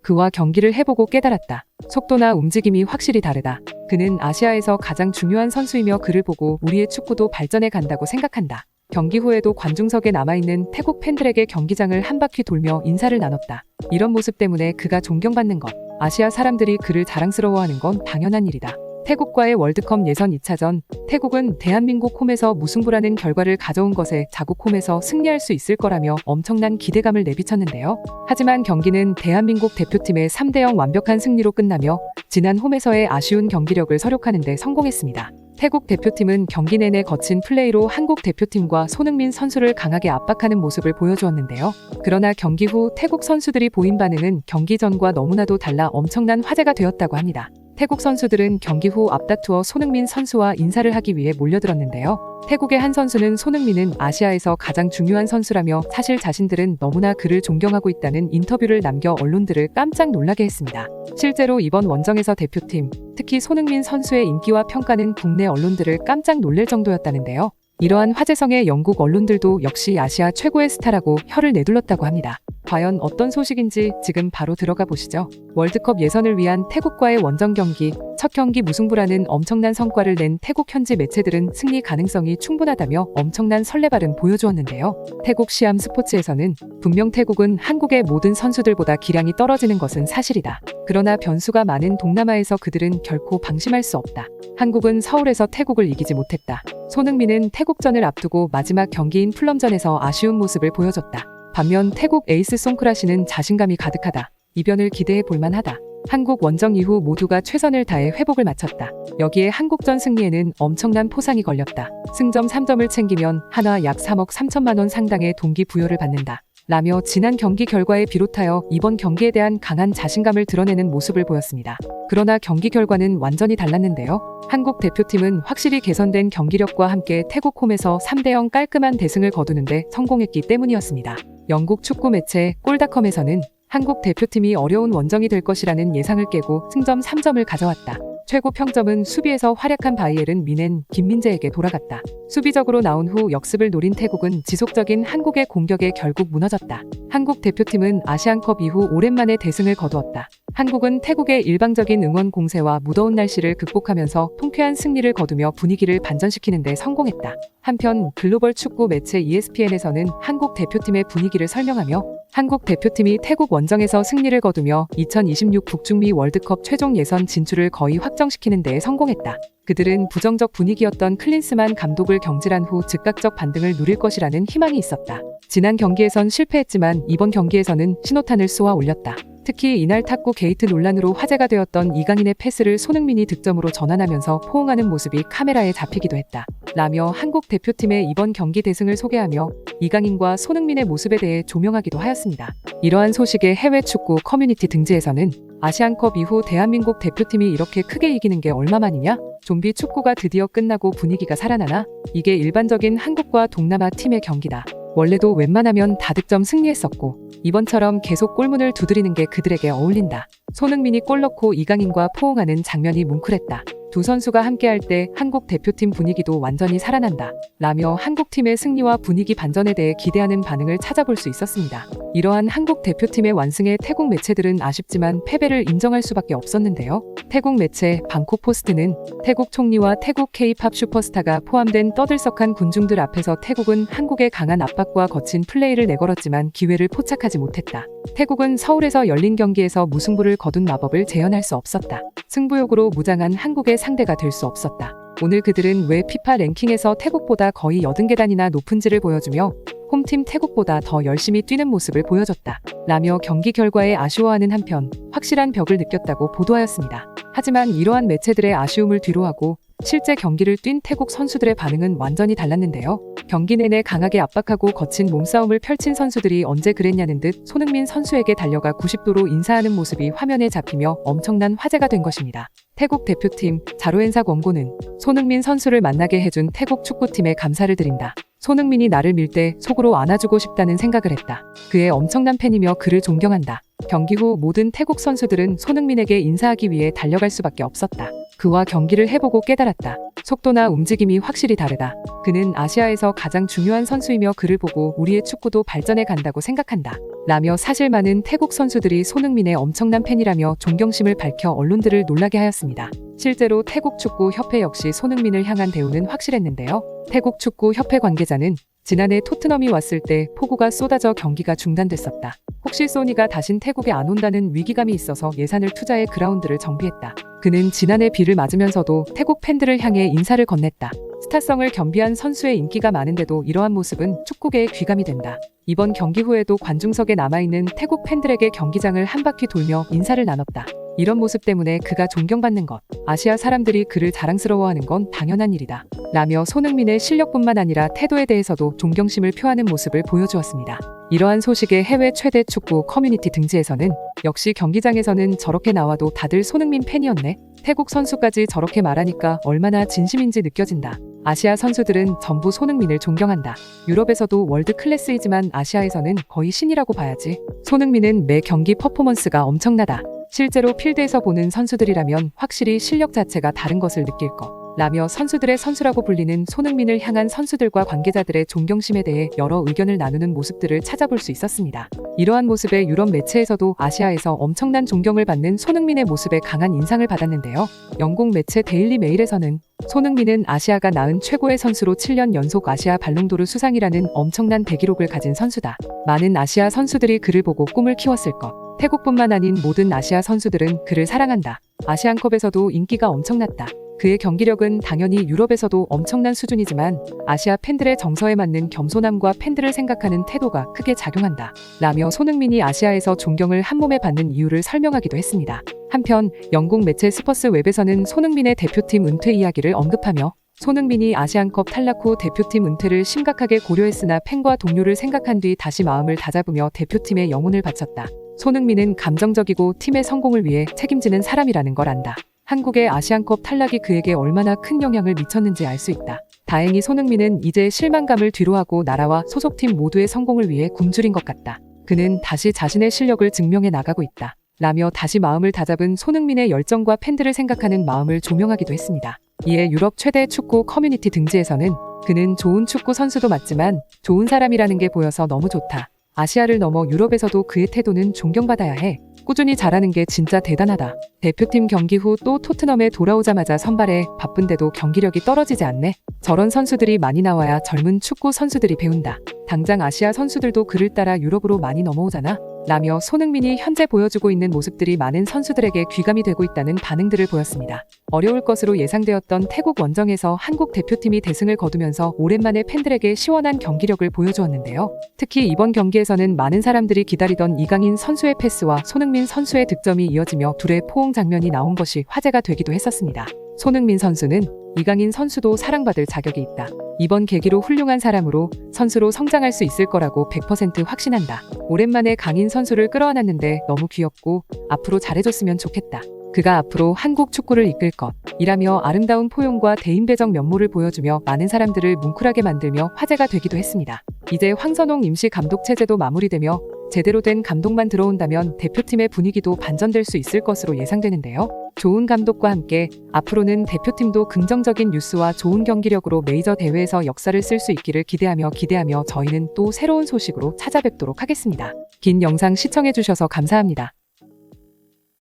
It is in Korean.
그와 경기를 해보고 깨달았다. 속도나 움직임이 확실히 다르다. 그는 아시아에서 가장 중요한 선수이며 그를 보고 우리의 축구도 발전해 간다고 생각한다. 경기 후에도 관중석에 남아있는 태국 팬들에게 경기장을 한 바퀴 돌며 인사를 나눴다. 이런 모습 때문에 그가 존경받는 것, 아시아 사람들이 그를 자랑스러워하는 건 당연한 일이다. 태국과의 월드컵 예선 2차전, 태국은 대한민국 홈에서 무승부라는 결과를 가져온 것에 자국 홈에서 승리할 수 있을 거라며 엄청난 기대감을 내비쳤는데요. 하지만 경기는 대한민국 대표팀의 3대0 완벽한 승리로 끝나며 지난 홈에서의 아쉬운 경기력을 서력하는 데 성공했습니다. 태국 대표팀은 경기 내내 거친 플레이로 한국 대표팀과 손흥민 선수를 강하게 압박하는 모습을 보여주었는데요. 그러나 경기 후 태국 선수들이 보인 반응은 경기 전과 너무나도 달라 엄청난 화제가 되었다고 합니다. 태국 선수들은 경기 후 앞다투어 손흥민 선수와 인사를 하기 위해 몰려들었는데요. 태국의 한 선수는 손흥민은 아시아에서 가장 중요한 선수라며 사실 자신들은 너무나 그를 존경하고 있다는 인터뷰를 남겨 언론들을 깜짝 놀라게 했습니다. 실제로 이번 원정에서 대표팀, 특히 손흥민 선수의 인기와 평가는 국내 언론들을 깜짝 놀랄 정도였다는데요. 이러한 화제성의 영국 언론들도 역시 아시아 최고의 스타라고 혀를 내둘렀다고 합니다. 과연 어떤 소식인지 지금 바로 들어가 보시죠. 월드컵 예선을 위한 태국과의 원정 경기, 첫 경기 무승부라는 엄청난 성과를 낸 태국 현지 매체들은 승리 가능성이 충분하다며 엄청난 설레발은 보여주었는데요. 태국 시암 스포츠에서는 분명 태국은 한국의 모든 선수들보다 기량이 떨어지는 것은 사실이다. 그러나 변수가 많은 동남아에서 그들은 결코 방심할 수 없다. 한국은 서울에서 태국을 이기지 못했다. 손흥민은 태국전을 앞두고 마지막 경기인 플럼전에서 아쉬운 모습을 보여줬다. 반면 태국 에이스 송크라시는 자신감이 가득하다. 이변을 기대해 볼만하다. 한국 원정 이후 모두가 최선을 다해 회복을 마쳤다. 여기에 한국전 승리에는 엄청난 포상이 걸렸다. 승점 3점을 챙기면 한화 약 3억 3천만 원 상당의 동기부여를 받는다. 라며 지난 경기 결과에 비롯하여 이번 경기에 대한 강한 자신감을 드러내는 모습을 보였습니다. 그러나 경기 결과는 완전히 달랐는데요. 한국 대표팀은 확실히 개선된 경기력과 함께 태국 홈에서 3대0 깔끔한 대승을 거두는데 성공했기 때문이었습니다. 영국 축구 매체 골닷컴에서는 한국 대표팀이 어려운 원정이 될 것이라는 예상을 깨고 승점 3점을 가져왔다. 최고 평점은 수비에서 활약한 바이에른 미넨 김민재에게 돌아갔다. 수비적으로 나온 후 역습을 노린 태국은 지속적인 한국의 공격에 결국 무너졌다. 한국 대표팀은 아시안컵 이후 오랜만에 대승을 거두었다. 한국은 태국의 일방적인 응원 공세와 무더운 날씨를 극복하면서 통쾌한 승리를 거두며 분위기를 반전시키는 데 성공했다. 한편 글로벌 축구 매체 ESPN에서는 한국 대표팀의 분위기를 설명하며 한국 대표팀이 태국 원정에서 승리를 거두며 2026 북중미 월드컵 최종 예선 진출을 거의 확정시키는 데 성공했다. 그들은 부정적 분위기였던 클린스만 감독을 경질한 후 즉각적 반등을 누릴 것이라는 희망이 있었다. 지난 경기에선 실패했지만 이번 경기에서는 신호탄을 쏘아 올렸다. 특히 이날 탁구 게이트 논란으로 화제가 되었던 이강인의 패스를 손흥민이 득점으로 전환하면서 포옹하는 모습이 카메라에 잡히기도 했다. 라며 한국 대표팀의 이번 경기 대승을 소개하며 이강인과 손흥민의 모습에 대해 조명하기도 하였습니다. 이러한 소식에 해외 축구 커뮤니티 등지에서는 아시안컵 이후 대한민국 대표팀이 이렇게 크게 이기는 게 얼마만이냐? 좀비 축구가 드디어 끝나고 분위기가 살아나나? 이게 일반적인 한국과 동남아 팀의 경기다. 원래도 웬만하면 다득점 승리했었고 이번처럼 계속 골문을 두드리는 게 그들에게 어울린다. 손흥민이 골 넣고 이강인과 포옹하는 장면이 뭉클했다. 두 선수가 함께할 때 한국 대표팀 분위기도 완전히 살아난다. 라며 한국팀의 승리와 분위기 반전에 대해 기대하는 반응을 찾아볼 수 있었습니다. 이러한 한국 대표팀의 완승에 태국 매체들은 아쉽지만 패배를 인정할 수밖에 없었는데요. 태국 매체 방콕 포스트는 태국 총리와 태국 K-팝 슈퍼스타가 포함된 떠들썩한 군중들 앞에서 태국은 한국의 강한 압박과 거친 플레이를 내걸었지만 기회를 포착하지 못했다. 태국은 서울에서 열린 경기에서 무승부를 거둔 마법을 재현할 수 없었다. 승부욕으로 무장한 한국의 상대가 될 수 없었다. 오늘 그들은 왜 피파 랭킹에서 태국보다 거의 80계단이나 높은지를 보여주며 홈팀 태국보다 더 열심히 뛰는 모습을 보여줬다. 라며 경기 결과에 아쉬워하는 한편 확실한 벽을 느꼈다고 보도하였습니다. 하지만 이러한 매체들의 아쉬움을 뒤로하고 실제 경기를 뛴 태국 선수들의 반응은 완전히 달랐는데요. 경기 내내 강하게 압박하고 거친 몸싸움을 펼친 선수들이 언제 그랬냐는 듯 손흥민 선수에게 달려가 90도로 인사하는 모습이 화면에 잡히며 엄청난 화제가 된 것입니다. 태국 대표팀 자로엔사 권고는 손흥민 선수를 만나게 해준 태국 축구팀에 감사를 드린다. 손흥민이 나를 밀 때 속으로 안아주고 싶다는 생각을 했다. 그의 엄청난 팬이며 그를 존경한다. 경기 후 모든 태국 선수들은 손흥민에게 인사하기 위해 달려갈 수밖에 없었다. 그와 경기를 해보고 깨달았다. 속도나 움직임이 확실히 다르다. 그는 아시아에서 가장 중요한 선수이며 그를 보고 우리의 축구도 발전해 간다고 생각한다. 라며 사실 많은 태국 선수들이 손흥민의 엄청난 팬이라며 존경심을 밝혀 언론들을 놀라게 하였습니다. 실제로 태국 축구 협회 역시 손흥민을 향한 대우는 확실했는데요. 태국 축구 협회 관계자는 지난해 토트넘이 왔을 때 폭우가 쏟아져 경기가 중단됐었다. 혹시 소니가 다신 태국에 안 온다는 위기감이 있어서 예산을 투자해 그라운드를 정비했다. 그는 지난해 비를 맞으면서도 태국 팬들을 향해 인사를 건넸다. 스타성을 겸비한 선수의 인기가 많은데도 이러한 모습은 축구계의 귀감이 된다. 이번 경기 후에도 관중석에 남아있는 태국 팬들에게 경기장을 한 바퀴 돌며 인사를 나눴다. 이런 모습 때문에 그가 존경받는 것, 아시아 사람들이 그를 자랑스러워하는 건 당연한 일이다. 라며 손흥민의 실력뿐만 아니라 태도에 대해서도 존경심을 표하는 모습을 보여주었습니다. 이러한 소식에 해외 최대 축구 커뮤니티 등지에서는 역시 경기장에서는 저렇게 나와도 다들 손흥민 팬이었네. 태국 선수까지 저렇게 말하니까 얼마나 진심인지 느껴진다. 아시아 선수들은 전부 손흥민을 존경한다. 유럽에서도 월드 클래스이지만 아시아에서는 거의 신이라고 봐야지. 손흥민은 매 경기 퍼포먼스가 엄청나다. 실제로 필드에서 보는 선수들이라면 확실히 실력 자체가 다른 것을 느낄 것. 라며 선수들의 선수라고 불리는 손흥민을 향한 선수들과 관계자들의 존경심에 대해 여러 의견을 나누는 모습들을 찾아볼 수 있었습니다. 이러한 모습에 유럽 매체에서도 아시아에서 엄청난 존경을 받는 손흥민의 모습에 강한 인상을 받았는데요. 영국 매체 데일리 메일에서는 손흥민은 아시아가 낳은 최고의 선수로 7년 연속 아시아 발롱도르 수상이라는 엄청난 대기록을 가진 선수다. 많은 아시아 선수들이 그를 보고 꿈을 키웠을 것. 태국뿐만 아닌 모든 아시아 선수들은 그를 사랑한다. 아시안컵에서도 인기가 엄청났다. 그의 경기력은 당연히 유럽에서도 엄청난 수준이지만 아시아 팬들의 정서에 맞는 겸손함과 팬들을 생각하는 태도가 크게 작용한다. 라며 손흥민이 아시아에서 존경을 한몸에 받는 이유를 설명하기도 했습니다. 한편 영국 매체 스퍼스 웹에서는 손흥민의 대표팀 은퇴 이야기를 언급하며 손흥민이 아시안컵 탈락 후 대표팀 은퇴를 심각하게 고려했으나 팬과 동료를 생각한 뒤 다시 마음을 다잡으며 대표팀에 영혼을 바쳤다. 손흥민은 감정적이고 팀의 성공을 위해 책임지는 사람이라는 걸 안다. 한국의 아시안컵 탈락이 그에게 얼마나 큰 영향을 미쳤는지 알 수 있다. 다행히 손흥민은 이제 실망감을 뒤로하고 나라와 소속팀 모두의 성공을 위해 굶주린 것 같다. 그는 다시 자신의 실력을 증명해 나가고 있다. 라며 다시 마음을 다잡은 손흥민의 열정과 팬들을 생각하는 마음을 조명하기도 했습니다. 이에 유럽 최대 축구 커뮤니티 등지에서는 그는 좋은 축구 선수도 맞지만 좋은 사람이라는 게 보여서 너무 좋다. 아시아를 넘어 유럽에서도 그의 태도는 존경받아야 해. 꾸준히 잘하는 게 진짜 대단하다. 대표팀 경기 후 또 토트넘에 돌아오자마자 선발해 바쁜데도 경기력이 떨어지지 않네. 저런 선수들이 많이 나와야 젊은 축구 선수들이 배운다. 당장 아시아 선수들도 그를 따라 유럽으로 많이 넘어오잖아. 라며 손흥민이 현재 보여주고 있는 모습들이 많은 선수들에게 귀감이 되고 있다는 반응들을 보였습니다. 어려울 것으로 예상되었던 태국 원정에서 한국 대표팀이 대승을 거두면서 오랜만에 팬들에게 시원한 경기력을 보여주었는데요. 특히 이번 경기에서는 많은 사람들이 기다리던 이강인 선수의 패스와 손흥민 선수의 득점이 이어지며 둘의 포옹 장면이 나온 것이 화제가 되기도 했었습니다. 손흥민 선수는 이강인 선수도 사랑받을 자격이 있다. 이번 계기로 훌륭한 사람으로 선수로 성장할 수 있을 거라고 100% 확신한다. 오랜만에 강인 선수를 끌어안았는데 너무 귀엽고 앞으로 잘해줬으면 좋겠다. 그가 앞으로 한국 축구를 이끌 것 이라며 아름다운 포용과 대인배적 면모를 보여주며 많은 사람들을 뭉클하게 만들며 화제가 되기도 했습니다. 이제 황선홍 임시 감독 체제도 마무리되며 제대로 된 감독만 들어온다면 대표팀의 분위기도 반전될 수 있을 것으로 예상되는데요. 좋은 감독과 함께 앞으로는 대표팀도 긍정적인 뉴스와 좋은 경기력으로 메이저 대회에서 역사를 쓸 수 있기를 기대하며 저희는 또 새로운 소식으로 찾아뵙도록 하겠습니다. 긴 영상 시청해주셔서 감사합니다.